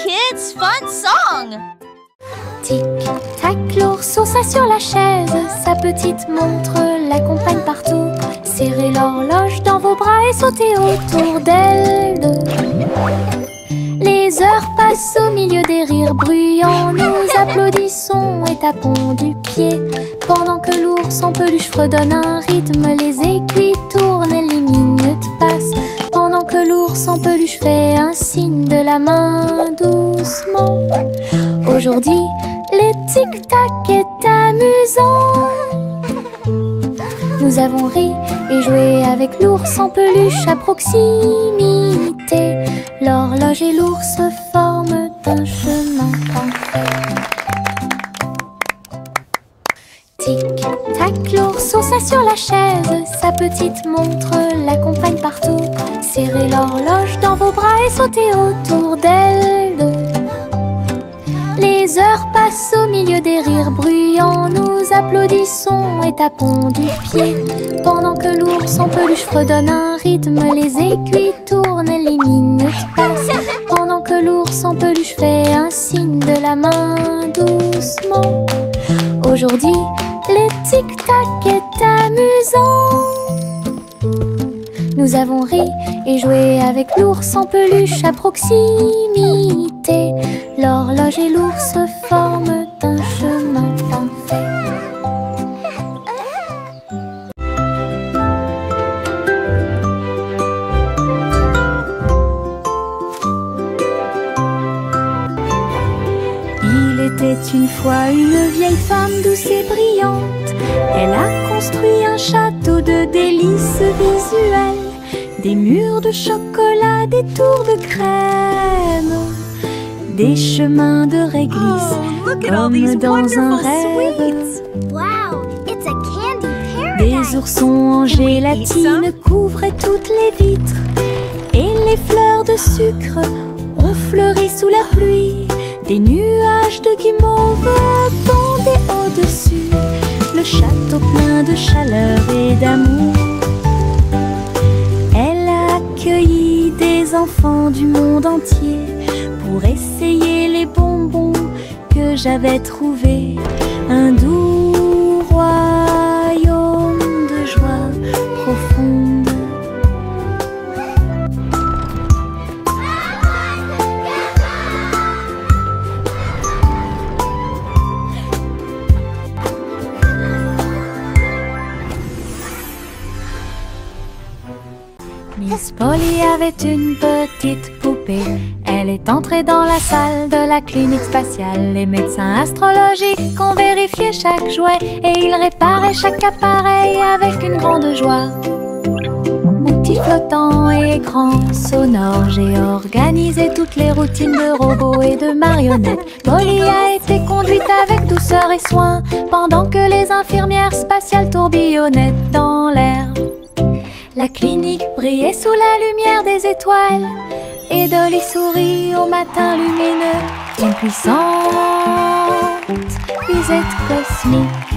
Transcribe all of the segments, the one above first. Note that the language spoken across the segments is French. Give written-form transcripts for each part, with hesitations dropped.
kids' fun song. Tic-tac, l'ourson s'assit sur la chaise. Sa petite montre l'accompagne partout. Serrez l'horloge dans vos bras et sautez autour d'elle deux. Les heures passent au milieu des rires bruyants. Nous applaudissons et tapons du pied. Pendant que l'ours en peluche fredonne un rythme, les aiguilles tournent et les minutes passent. Pendant que l'ours en peluche fait un signe de la main doucement. Aujourd'hui, le tic-tac est amusant. Nous avons ri et joué avec l'ours en peluche à proximité. L'horloge et l'ours forment un chemin parfait. Tic-tac, l'ourson s'assit sur la chaise. Sa petite montre l'accompagne partout. Serrez l'horloge dans vos bras et sautez autour d'elle deux. Les heures passent au milieu des rires bruyants. Nous applaudissons et tapons du pied. Pendant que l'ours en peluche fredonne un rythme, les aiguilles tournent et les minutes passent. Pendant que l'ours en peluche fait un signe de la main doucement. Aujourd'hui, le tic-tac est amusant. Nous avons ri et joué avec l'ours en peluche à proximité. L'horloge et l'ours forment un chemin parfait. Il était une fois une vieille femme douce et brillante. Elle a construit un château de délices visuelles. Des murs de chocolat, des tours de crème, des chemins de réglisse, comme dans un rêve. Des oursons en gélatine couvraient toutes les vitres. Et les fleurs de sucre ont fleuri sous la pluie. Des nuages de guimauve pendaient au-dessus. Le château plein de chaleur et d'amour. Elle a accueilli des enfants du monde entier pour essayer les bonbons que j'avais trouvés. Un doux royaume de joie profonde. Miss Polly avait une petite poupée. Elle est entrée dans la salle de la clinique spatiale. Les médecins astrologiques ont vérifié chaque jouet et ils réparaient chaque appareil avec une grande joie. Outils flottants et écrans sonores, j'ai organisé toutes les routines de robots et de marionnettes. Polly a été conduite avec douceur et soin pendant que les infirmières spatiales tourbillonnaient dans l'air. La clinique brillait sous la lumière des étoiles et Dolly sourit au matin lumineux. Une puissante visette cosmique.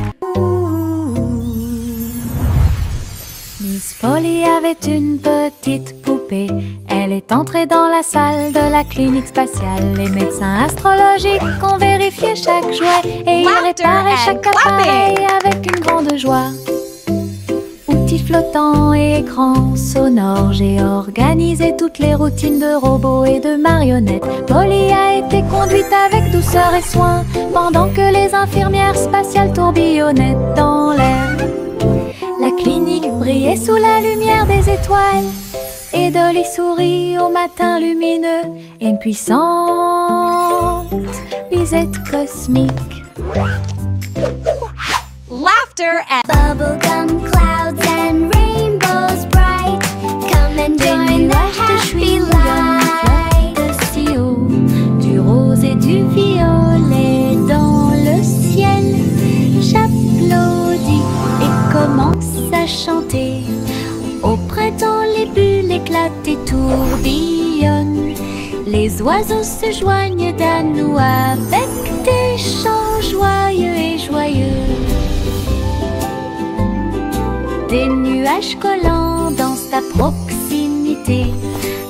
Miss Polly avait une petite poupée. Elle est entrée dans la salle de la clinique spatiale. Les médecins astrologiques ont vérifié chaque jouet et ils réparaient chaque appareil avec une grande joie. Outils flottants et écrans sonores, j'ai organisé toutes les routines de robots et de marionnettes. Polly a été conduite avec douceur et soin pendant que les infirmières spatiales tourbillonnaient dans l'air. La clinique brillait sous la lumière des étoiles et Dolly sourit au matin lumineux. Et une puissante visette cosmique. Laughter and bubblegum clouds and rainbows bright. Come and join the happy light. De si haut, du rose et du violet dans le ciel. J'applaudis et commence à chanter. Au printemps, les bulles éclatent et tourbillonnent. Les oiseaux se joignent à nous avec des chants joyeux et joyeux. Des nuages collants dansent à proximité.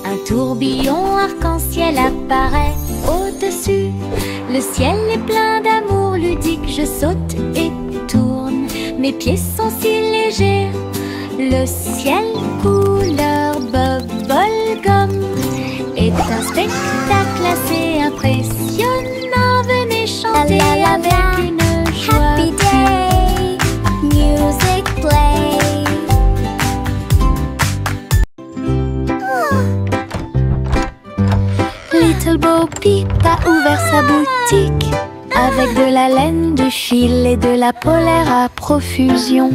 Un tourbillon arc-en-ciel apparaît au Le ciel est plein d'amour ludique, je saute et tourne. Mes pieds sont si légers. Le ciel couleur bubblegum est un spectacle assez impressionnant. Venez chanter avec une joie. Happy day, music play. Little Bo Peep a ouvert sa boutique avec de la laine, du fil et de la polaire à profusion.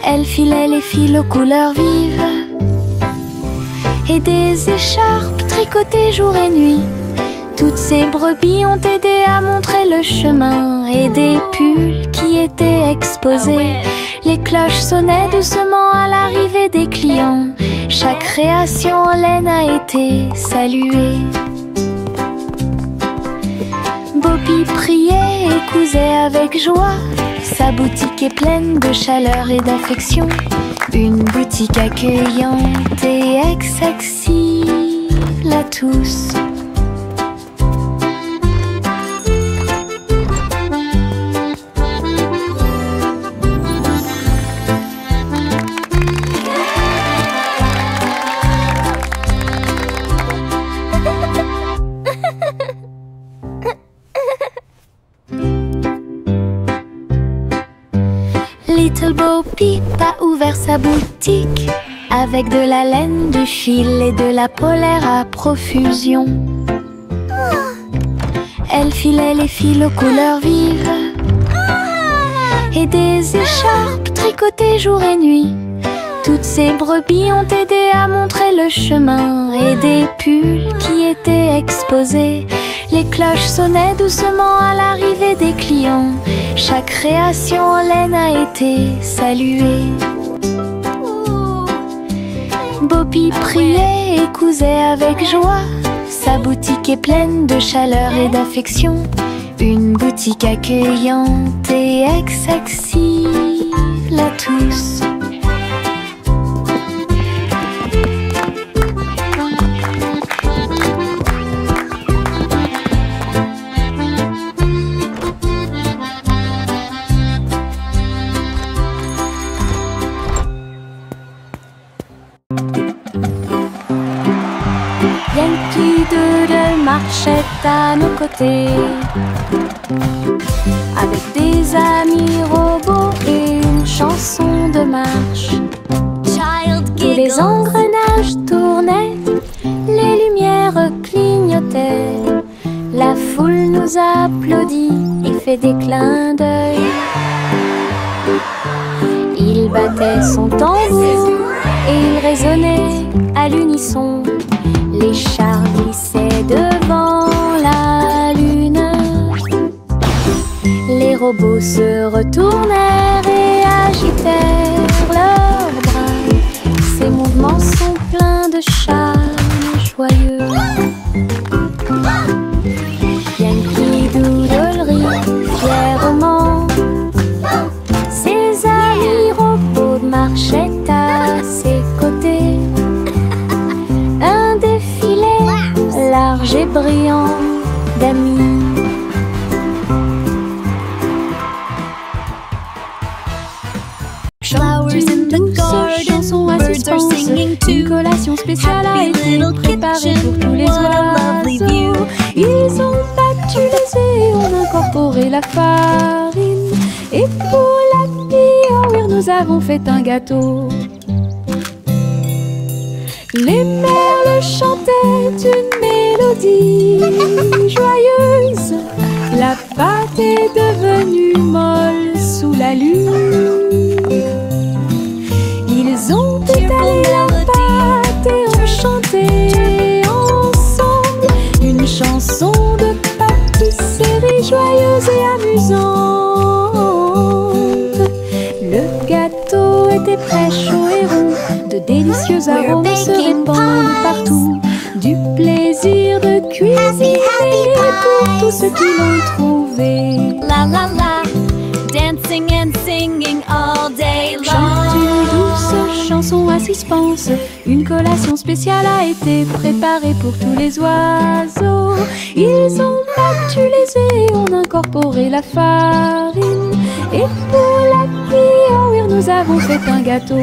Elle filait les fils aux couleurs vives et des écharpes tricotées jour et nuit. Toutes ces brebis ont aidé à montrer le chemin et des pulls qui étaient exposés. Les cloches sonnaient doucement à l'arrivée des clients. Chaque création en laine a été saluée. Bobby priait et cousait avec joie. Sa boutique est pleine de chaleur et d'affection. Une boutique accueillante et accessible à tous. Little Bo Peep a ouvert sa boutique avec de la laine, du fil et de la polaire à profusion. Elle filait les fils aux couleurs vives et des écharpes tricotées jour et nuit. Toutes ces brebis ont aidé à montrer le chemin et des pulls qui étaient exposés. Les cloches sonnaient doucement à l'arrivée des clients. Chaque création en laine a été saluée. Bobby priait et cousait avec joie. Sa boutique est pleine de chaleur et d'affection. Une boutique accueillante et accessible à tous. Yankee Doodle marchait à nos côtés avec des amis robots et une chanson de marche. Tous les engrenages tournaient, les lumières clignotaient. La foule nous applaudit et fait des clins d'œil. Il battait son tambour et il résonnait à l'unisson. Les chars glissaient devant la lune. Les robots se retournèrent et agitèrent leurs bras. Ces mouvements sont pleins de charme joyeux. Yankee Doodle rit fièrement. Ses amis robots marchaient à ses côtés. Un défilé large et brillant d'amis. Flowers in the garden, birds are singing too. Une collation spéciale a été préparée pour tous les oiseaux. Ils ont battu les œufs et ont incorporé la farine. Et pour la Hour, nous avons fait un gâteau. Les merles chantaient une mélodie joyeuse. La pâte est devenue molle sous la lune. Ils ont étalé la pâte et ont chanté ensemble une chanson de pâtisserie joyeuse et amusante. Le gâteau était très chaud et rond, de délicieux arômes se répandent partout. Du plaisir de cuisiner pour tous ceux qui l'ont trouvé. La la la, dancing and singing all day long. Chante une douce chanson chanson à suspense. Une collation spéciale a été préparée pour tous les oiseaux. Ils ont battu les œufs et ont incorporé la farine. Et pour la cuire, nous avons fait un gâteau.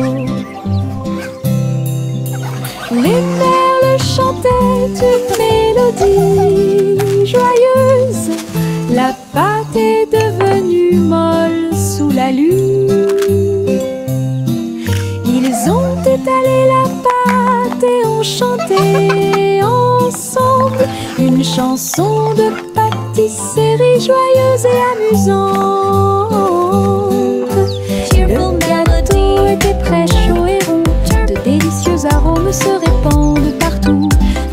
Les merles chantaient une mélodie joyeuse. La pâte est devenue molle sous la lune. Ils ont étalé la pâte et ont chanté ensemble une chanson de pâtisserie joyeuse et amusante. Le gâteau était prêt, chaud et rond. De délicieux arômes se répandent partout.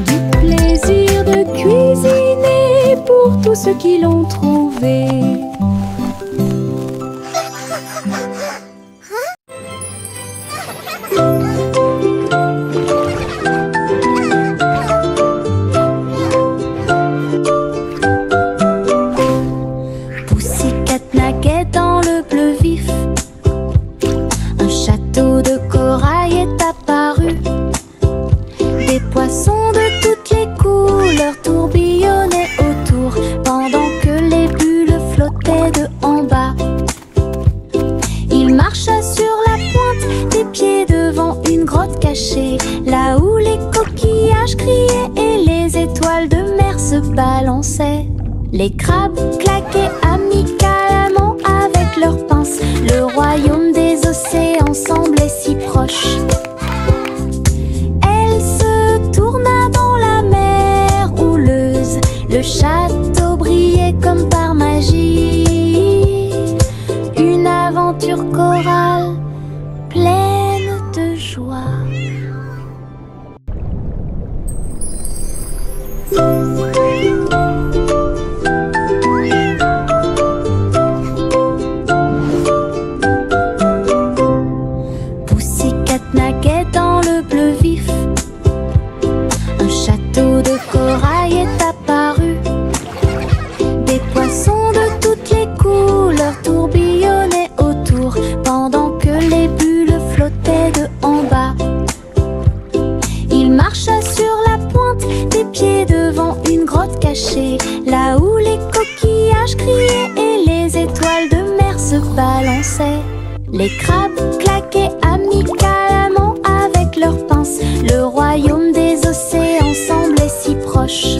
Du plaisir de cuisiner pour tous ceux qui l'ont trouvé. Pussycat naguait dans le bleu vif. Un château de corail est apparu. Des poissons de toutes les couleurs tourbillonnaient autour, pendant que les bulles flottaient de en bas. Il marcha sur la pointe des pieds devant une grotte cachée, là où les coquillages criaient et les étoiles de mer se balançaient. Les crabes claquaient amicalement avec leurs pinces. Le royaume des océans semblait si proche. Elle se tourna dans la mer houleuse. Le château brillait comme par magie. Une aventure chorale pleine de joie. Pussycat naguait dans le bleu vif. Un château de corail est apparu. Des poissons de toutes les couleurs tourbillonnaient autour, pendant que les bulles flottaient de en bas. Il marcha sur la pointe des pieds devant une grotte cachée, là où les coquillages criaient et les étoiles de mer se balançaient. Les crabes claquaient amicalement avec leurs pinces. Le royaume des océans semblait si proche.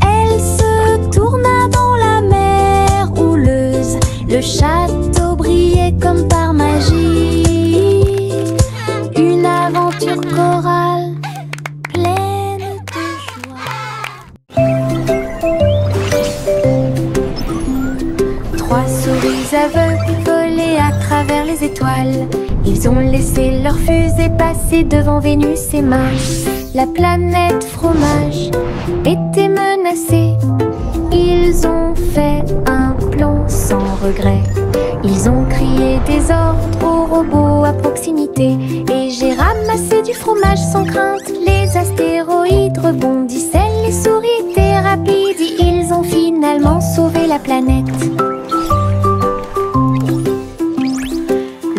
Elle se tourna dans la mer houleuse. Le château brillait comme par magie. Une aventure chorale pleine de joie. Trois souris aveugles volaient à travers les étoiles. Ils ont laissé leur fusée passer devant Vénus et Mars. La planète fromage était menacée. Ils ont fait un plan sans regret. Ils ont crié des ordres aux robots à proximité. Et j'ai ramassé du fromage sans crainte. Les astéroïdes rebondissaient, les souris étaient rapides. Ils ont finalement sauvé la planète.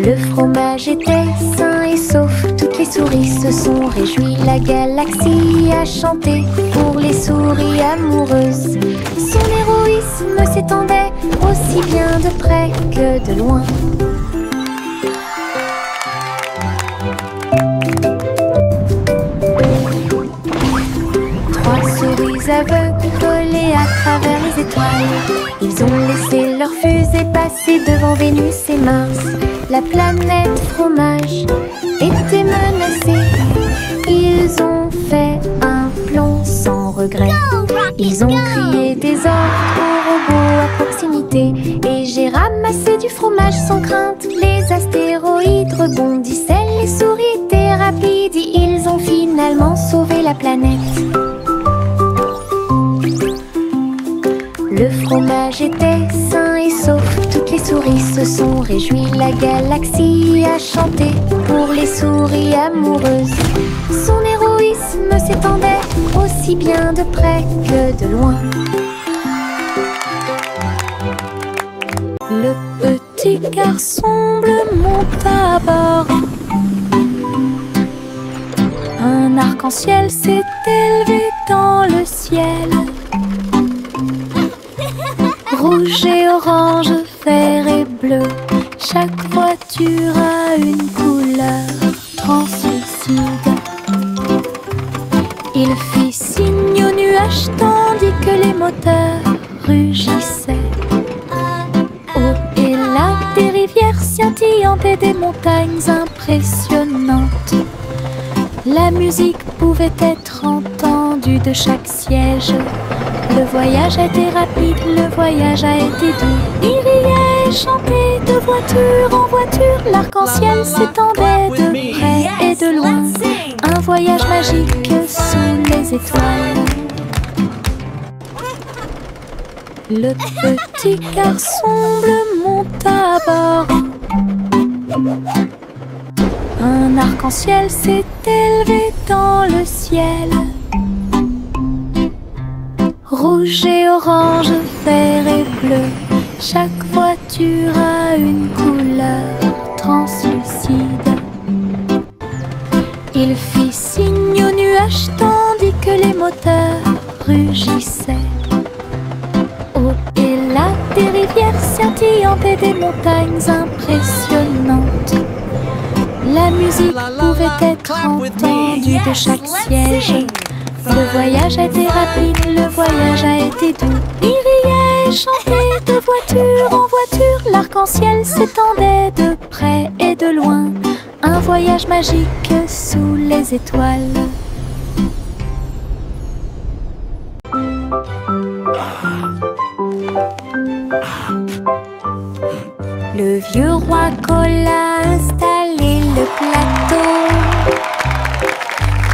Le fromage était sain et sauf. Toutes les souris se sont réjouies. La galaxie a chanté pour les souris amoureuses. Son héroïsme s'étendait aussi bien de près que de loin. Trois souris aveugles volaient à travers les étoiles. Ils ont laissé leur fusée passer devant Vénus et Mars. La planète fromage était menacée. Ils ont fait un plan sans regret. Ils ont crié des ordres aux robots à proximité. Et j'ai ramassé du fromage sans crainte. Les astéroïdes rebondissaient, les souris étaient rapides. Ils ont finalement sauvé la planète. Le fromage était sain et sauf. Toutes les souris se sont réjouies. La galaxie a chanté pour les souris amoureuses. Son héroïsme s'étendait aussi bien de près que de loin. Le petit garçon bleu monta à bord. Un arc-en-ciel s'est élevé dans le ciel. Rouge et orange, vert et bleu, chaque voiture a une couleur translucide. Il fit signe aux nuages tandis que les moteurs rugissaient. Au et là, des rivières scintillantes et des montagnes impressionnantes. La musique pouvait être entendue de chaque siège. Le voyage a été rapide, le voyage a été doux. Il riait et chantait de voiture en voiture. L'arc-en-ciel s'étendait de près et de loin. Un voyage magique sous les étoiles. Le petit garçon bleu monta à bord. Un arc-en-ciel s'est élevé dans le ciel. Rouge et orange, vert et bleu, chaque voiture a une couleur translucide. Il fit signe aux nuages tandis que les moteurs rugissaient. Au et là, des rivières scintillantes et des montagnes impressionnantes. La musique pouvait être entendue de chaque siège. Le voyage a été rapide, le voyage a été doux. Il riait et chantait de voiture en voiture. L'arc-en-ciel s'étendait de près et de loin. Un voyage magique sous les étoiles. Le vieux roi Cole a installé le plateau.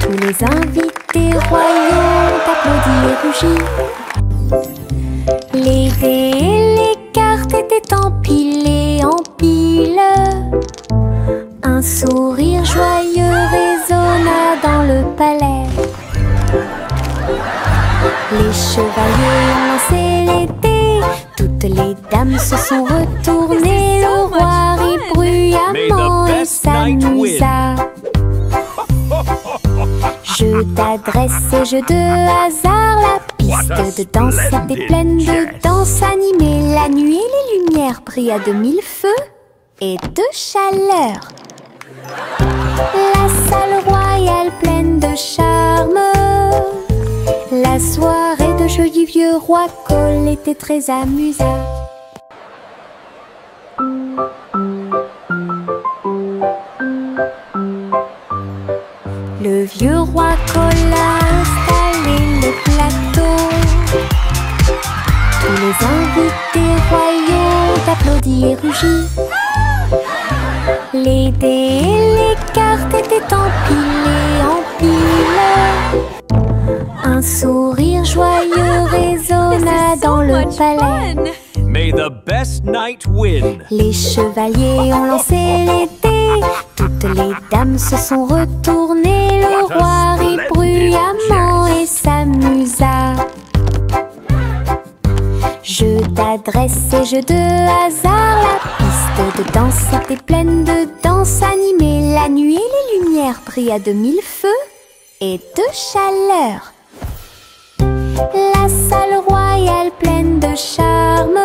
Tous les invités royaux ont applaudi et rugi. Les dés et les cartes étaient empilés en pile. Un sourire joyeux résonna dans le palais. Les chevaliers ont lancé les dés. Toutes les dames se sont retournées. Le roi rit bruyamment et s'amusa. Jeu d'adresse et jeu de hasard, la piste de danse était pleine de danse animée. La nuit, les lumières brillaient de mille feux et de chaleur. La salle royale pleine de charme. La soirée de jeu du vieux roi Cole était très amusante. Le vieux roi Cole a installé le plateau. Tous les invités royaux ont applaudi et rugi. Les dés et les cartes étaient empilés en pile. Un sourire joyeux résonna dans le palais. May the best knight win. Les chevaliers ont lancé les dés. Toutes les dames se sont retournées. Le roi rit bruyamment et s'amusa. Jeu d'adresse et jeu de hasard, la piste de danse était pleine de danse animée. La nuit, les lumières brillaient de mille feux et de chaleur. La salle royale pleine de charme.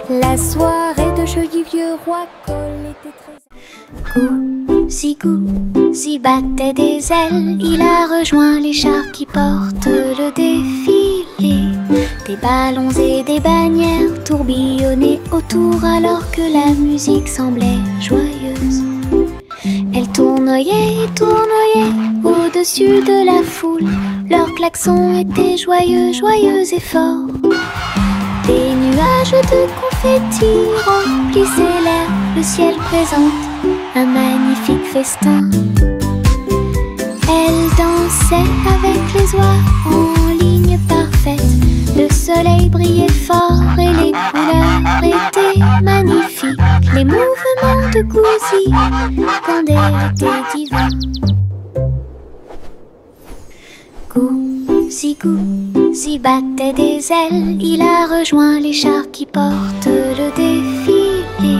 La soirée de jeu du vieux roi Cole était très... Gousi battait des ailes. Il a rejoint les chars qui portent le défilé. Des ballons et des bannières tourbillonnaient autour alors que la musique semblait joyeuse. Elle tournoyait et tournoyait au-dessus de la foule. Leurs klaxons étaient joyeux, joyeux et forts. Des nuages de confettis remplissaient l'air. Le ciel présente un magnifique festin. Elle dansait avec les oies en ligne parfaite. Le soleil brillait fort et les couleurs étaient magnifiques. Les mouvements de Gousi quand elle était divin. Gousi battait des ailes. Il a rejoint les chars qui portent le défilé.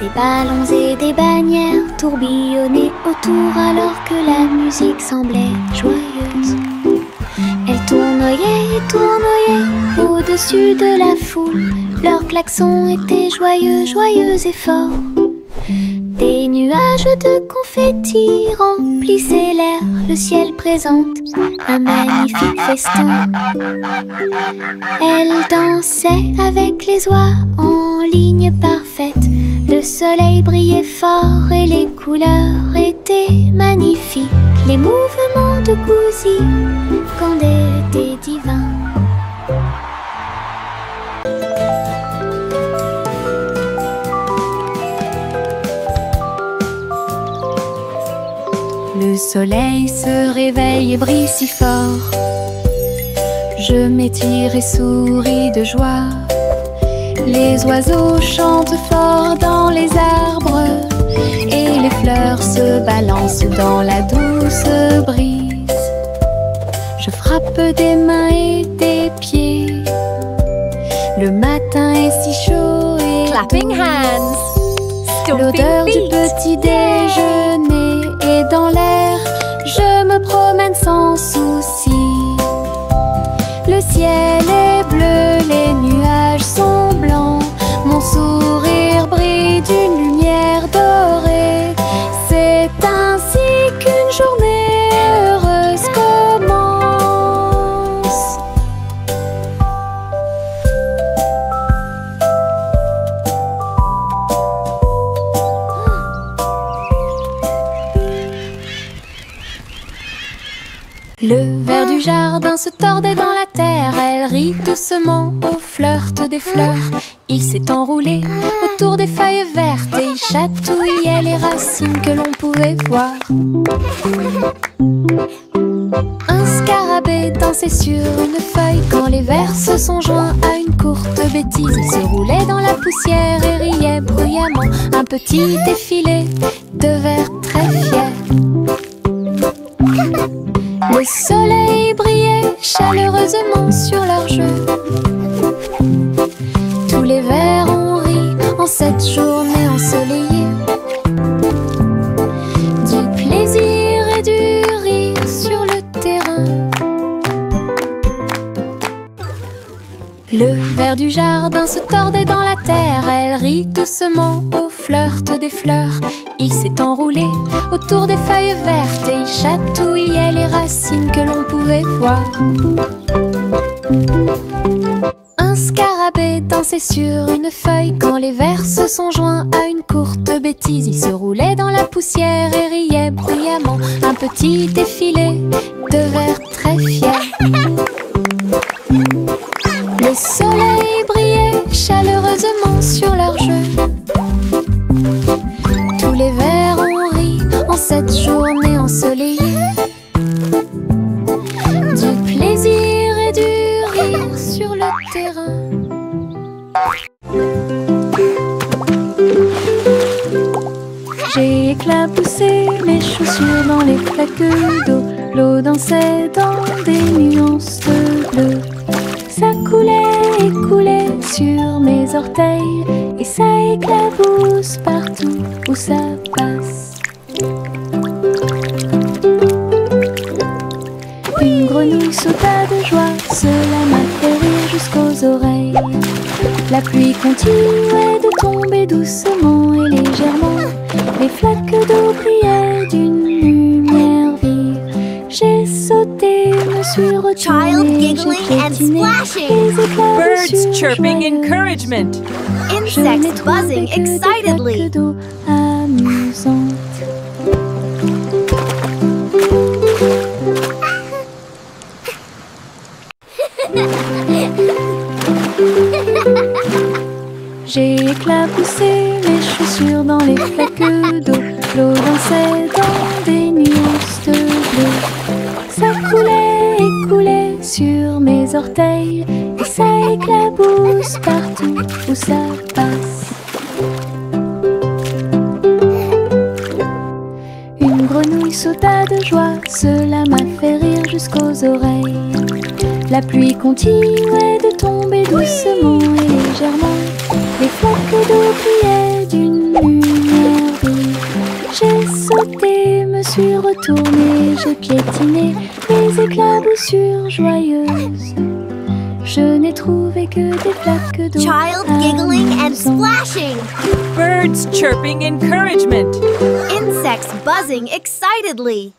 Des Ballons et des bannières tourbillonnaient autour alors que la musique semblait joyeuse. Elle tournoyait et tournoyait au-dessus de la foule. Leurs klaxons étaient joyeux, joyeux et forts. Des nuages de confettis remplissaient l'air. Le ciel présente un magnifique festin. Elle dansait avec les oies en ligne parfaite. Le soleil brillait fort et les couleurs étaient magnifiques. Les mouvements de Gouzi quand elle était divin. Le soleil se réveille et brille si fort. Je m'étire et souris de joie. Les oiseaux chantent fort dans les arbres et les fleurs se balancent dans la douce brise. Je frappe des mains et des pieds. Le matin est si chaud et Clapping hands. l'odeur du petit déjeuner est dans l'air. Je me promène sans souci. Le ciel est bleu, les nuages sont blancs. Mon sourire brille d'une lumière dorée. C'est ainsi qu'une journée heureuse commence. Le ver du jardin se tordait dans la terre. Elle rit doucement au flirt des fleurs. Il s'est enroulé autour des feuilles vertes et il chatouillait les racines que l'on pouvait voir. Un scarabée dansait sur une feuille quand les vers se sont joints à une courte bêtise. Il se roulait dans la poussière et riait bruyamment. Un petit défilé de vers très fiers. Le soleil brillait chaleureusement sur leur jeu. Tous les vers ont ri en cette journée ensoleillée. Du plaisir et du rire sur le terrain. Le ver du jardin se tordait dans la terre. Elle rit doucement au flirt des fleurs. Il s'est enroulé autour des feuilles vertes et il chatouillait les racines que l'on pouvait voir. Un scarabée dansait sur une feuille quand les vers se sont joints à une courte bêtise. Il se roulait dans la poussière et riait bruyamment. Un petit défilé de vers très fiers. Le soleil brillait chaleureusement sur leur jeu. Tous les vers ont ri en cette journée ensoleillée. Du plaisir et du rire sur le terrain. J'ai éclaboussé mes chaussures dans les flaques d'eau. L'eau dansait dans des nuances de bleu. Ça coulait et coulait sur mes orteils et ça éclabousse partout où ça passe. Une grenouille sauta de joie, cela m'a fait rire jusqu'aux oreilles. La pluie continuait de tomber doucement et légèrement. Les flaques d'eau brillaient d'une lumière vive. J'ai sauté, me suis retournée, j'ai piétiné les éclats Birds sur chirping joyeux. encouragement. Je n'ai Insects trouvé buzzing que des excitedly. flaques d'eau amusantes. J'ai éclaboussé mes chaussures dans les flaques d'eau. L'eau dansait dans des nuances de bleu. Ça coulait et coulait sur mes orteils et ça éclabousse partout où ça passe. Une grenouille sauta de joie, cela m'a fait rire jusqu'aux oreilles. La pluie continuait de tomber doucement et légèrement. Les flaques d'eau brillaient d'une lumière sauté, me suis retournée, j'ai piétiné les éclaboussures joyeuses. Je n'ai trouvé que des flaques d'eau. Child giggling and splashing. Birds chirping encouragement. Insects buzzing excitedly.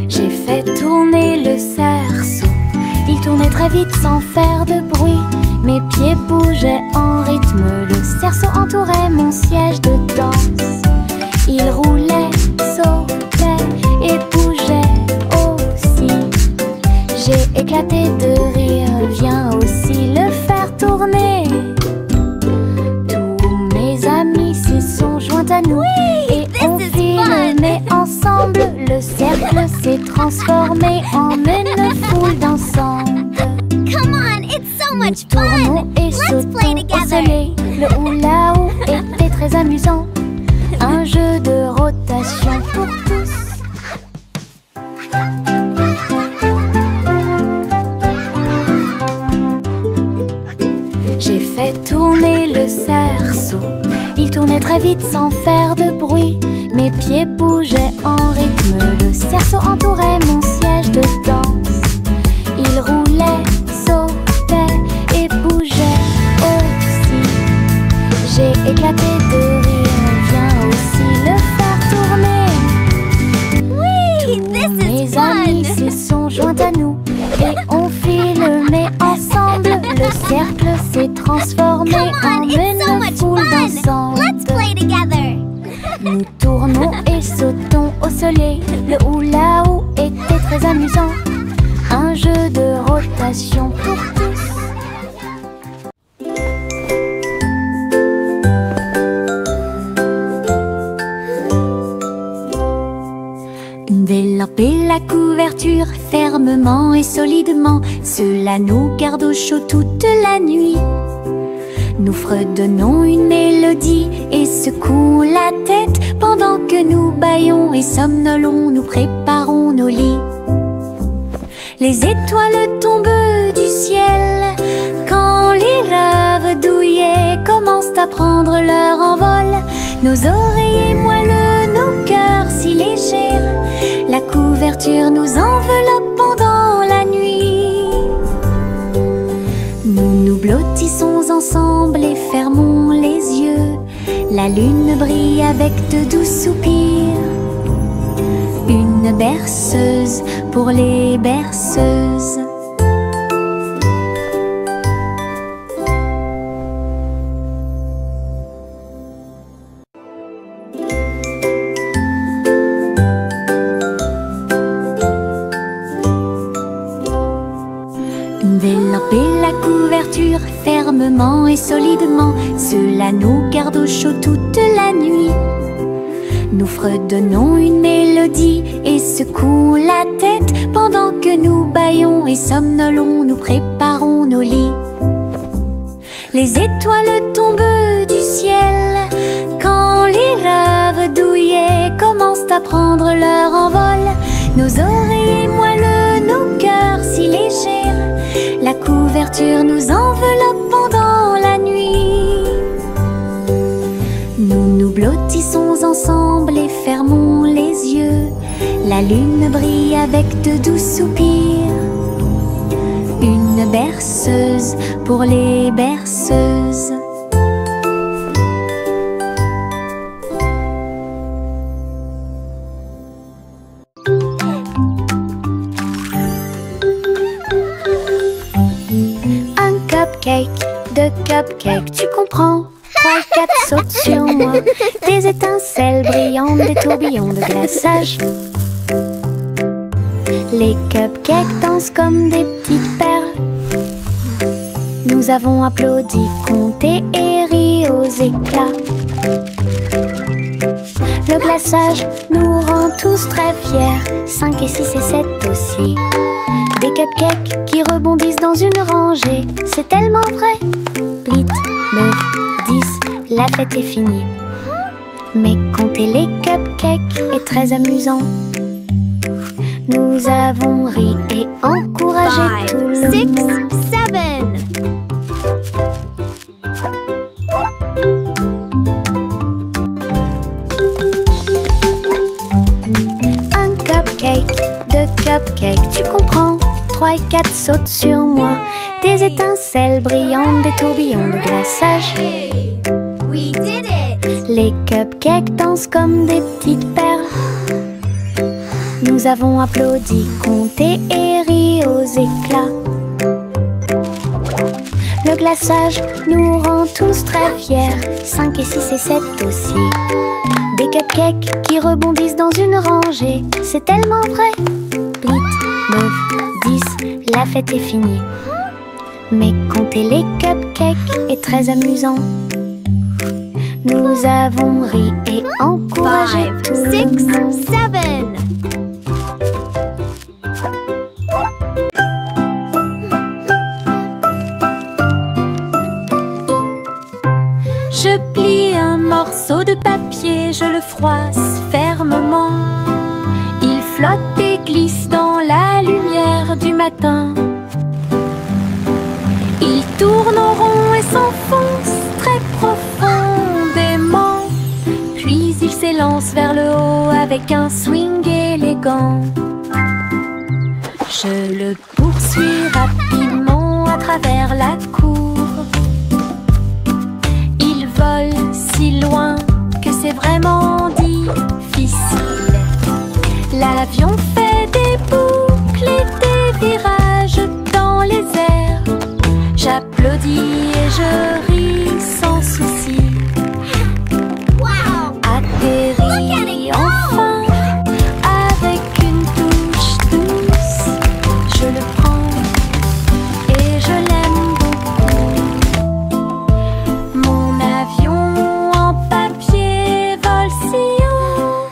J'ai fait tourner le cerceau. Il tournait très vite sans faire de bruit. Mes pieds bougeaient en rythme. Le cerceau entourait mon siège de danse. Il roulait, sautait et bougeait aussi. J'ai éclaté de rire. Viens aussi le faire tourner. Tous mes amis s'y sont joints à nous. Et on filmait ensemble. Le cercle s'est transformé en une foule d'ensemble. Come on, it's so much Nous tournons fun. et Let's sautons play au together. soleil. Le hula-hoop était très amusant. Un jeu de rotation pour tous. J'ai fait tourner le cerceau. Il tournait très vite sans faire de bruit. Mes pieds bougeaient en rythme. Le cerceau entourait mon siège de danse. Il roulait, sautait et bougeait aussi. J'ai éclaté de rire. Viens aussi le faire tourner. Whee! Tous This mes is amis fun. s'y sont joints à nous. Et on filmait ensemble. Le cercle s'est transformé Come en on, it's so une much foule fun. d'ensemble. Let's play together. Nous tournons et sautons au soleil. Le hula-hoop était très amusant. Un jeu de rotation pour tous. Développer la couverture fermement et solidement. Cela nous garde au chaud toute la nuit. Nous fredonnons une mélodie et secouons la tête pendant que nous bâillons et somnolons, nous préparons nos lits. Les étoiles tombent du ciel quand les rêves douillets commencent à prendre leur envol. Nos oreillers moelleux, nos cœurs si légers, la couverture nous enveloppe pendant la nuit. Nous nous blottissons ensemble et fermons les yeux. La lune brille avec de doux soupirs. Une berceuse pour les berceuses. Envelopper la couverture fermement et solidement. Cela nous garde au chaud toute la nuit. Nous fredonnons une mélodie et secouons la tête pendant que nous bâillons et somnolons, nous préparons nos lits. Les étoiles tombent du ciel quand les rêves douillets commencent à prendre leur envol. Nos oreillers moelleux, nos cœurs si légers, la couverture nous enveloppe pendant la nuit. Nous nous blottissons ensemble et fermons les yeux. La lune brille avec de doux soupirs. Une berceuse pour les berceuses. Un cupcake, deux cupcakes, tu comprends? 3, 4 sautent sur moi. Des étincelles brillantes, des tourbillons de glaçage. Les cupcakes dansent comme des petites perles. Nous avons applaudi, compté et ri aux éclats. Le glaçage nous rend tous très fiers. 5 et 6 et 7 aussi. Des cupcakes qui rebondissent dans une rangée. C'est tellement vrai. 8, 9, 10, la fête est finie. Mais compter les cupcakes est très amusant. Nous avons ri et encouragé tout le 5, monde. 6, 7. 3 et 4 sautent sur moi. Des étincelles brillantes, des tourbillons de glaçage. We did it! Les cupcakes dansent comme des petites perles. Nous avons applaudi, compté et ri aux éclats. Le glaçage nous rend tous très fiers. 5 et 6 et 7 aussi. Des cupcakes qui rebondissent dans une rangée. C'est tellement vrai. 8, 9, 10, la fête est finie. Mais compter les cupcakes est très amusant. Nous avons ri et encouragé tout le monde. 6, 7. Je plie un morceau de papier, je le froisse fermement. Il flotte et glisse dans la lumière du matin. Il tourne en rond et s'enfonce très profondément. Puis il s'élance vers le haut avec un swing élégant. Je le poursuis rapidement à travers la cour. Il vole si loin que c'est vraiment difficile. L'avion fait des boucles et des virages dans les airs. J'applaudis et je ris sans souci. Atterri enfin avec une touche douce. Je le prends et je l'aime beaucoup. Mon avion en papier vole si haut.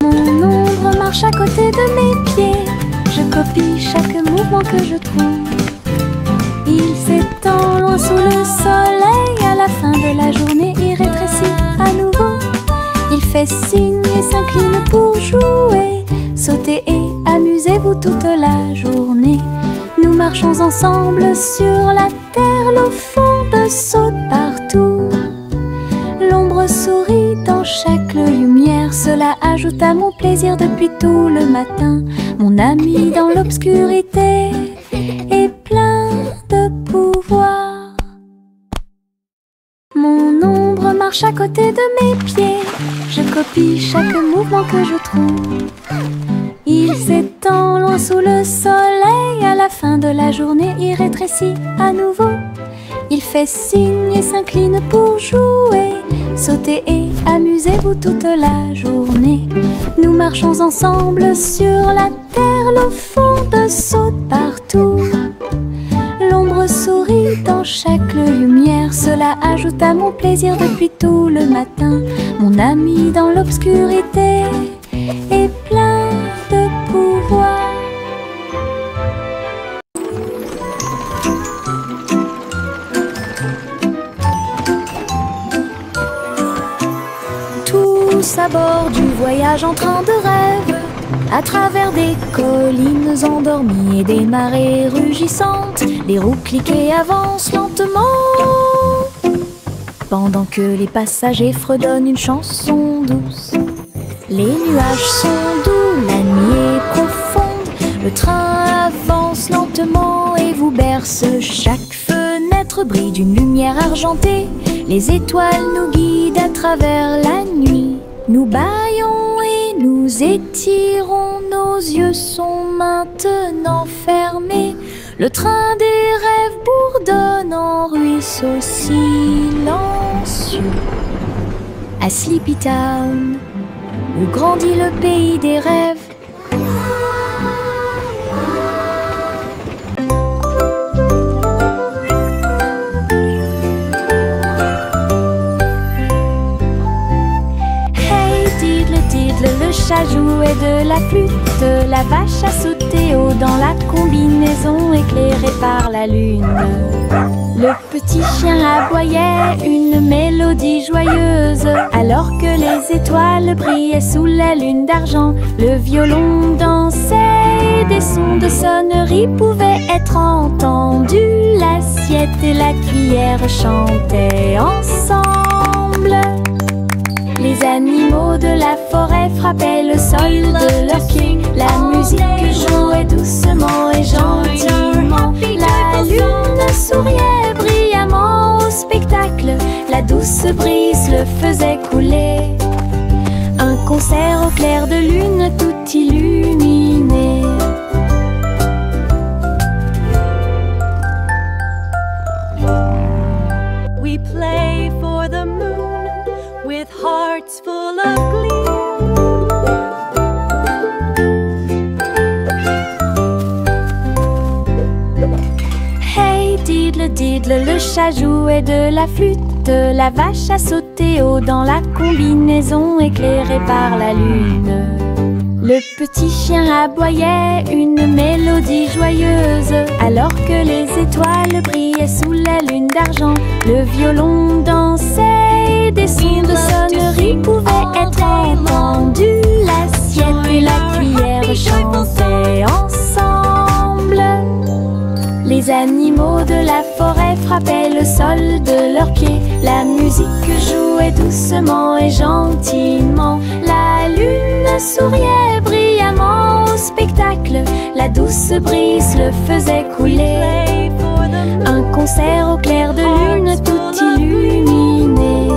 Mon ombre marche à côté de mes pieds. Je copie chaque mouvement que je trouve. Il s'étend loin sous le soleil. À la fin de la journée, il rétrécit à nouveau. Il fait signe et s'incline pour jouer. Sautez et amusez-vous toute la journée. Nous marchons ensemble sur la terre. L'eau fonde, saute partout. L'ombre sourit dans chaque lumière. Cela ajoute à mon plaisir depuis tout le matin. Mon ami dans l'obscurité est plein de pouvoir. Mon ombre marche à côté de mes pieds. Je copie chaque mouvement que je trouve. Il s'étend loin sous le soleil. À la fin de la journée, il rétrécit à nouveau. Il fait signe et s'incline pour jouer. Sautez et amusez-vous toute la journée. Nous marchons ensemble sur la terre. L'eau fonde, saute partout. L'ombre sourit dans chaque lumière. Cela ajoute à mon plaisir depuis tout le matin. Mon ami dans l'obscurité est plein de pouvoir. Tous à bord du voyage en train de rêve, à travers des collines endormies et des marées rugissantes, les roues cliquent et avancent lentement, pendant que les passagers fredonnent une chanson douce. Les nuages sont doux, la nuit est profonde, le train avance lentement et vous berce. Chaque fenêtre brille d'une lumière argentée, les étoiles nous guident à travers la nuit. Nous bâillons et nous étirons, nos yeux sont maintenant fermés. Le train des rêves bourdonne en ruisseau silencieux. À Sleepy Town, où grandit le pays des rêves. Le chat jouait de la flûte, la vache a sauté haut dans la combinaison éclairée par la lune. Le petit chien aboyait une mélodie joyeuse, alors que les étoiles brillaient sous la lune d'argent. Le violon dansait, des sons de sonnerie pouvaient être entendus. L'assiette et la cuillère chantaient ensemble. Les animaux de la forêt frappaient le sol de leurs pieds. La musique jouait doucement et gentiment. La lune souriait brillamment au spectacle. La douce brise le faisait couler. Un concert au clair de lune tout illuminé. We play for the moon with hearts full of glee. Hey diddle diddle, le chat jouait de la flûte. La vache a sauté haut dans la combinaison éclairée par la lune. Le petit chien aboyait une mélodie joyeuse, alors que les étoiles brillaient sous la lune d'argent. Le violon dansait et des sons de sonnerie pouvaient être entendus. L'assiette et la cuillère chantaient ensemble. Les animaux de la forêt frappaient le sol de leurs pieds. La musique jouait doucement et gentiment. La lune souriait brillamment au spectacle. La douce brise le faisait couler. Un concert au clair de lune tout illuminé.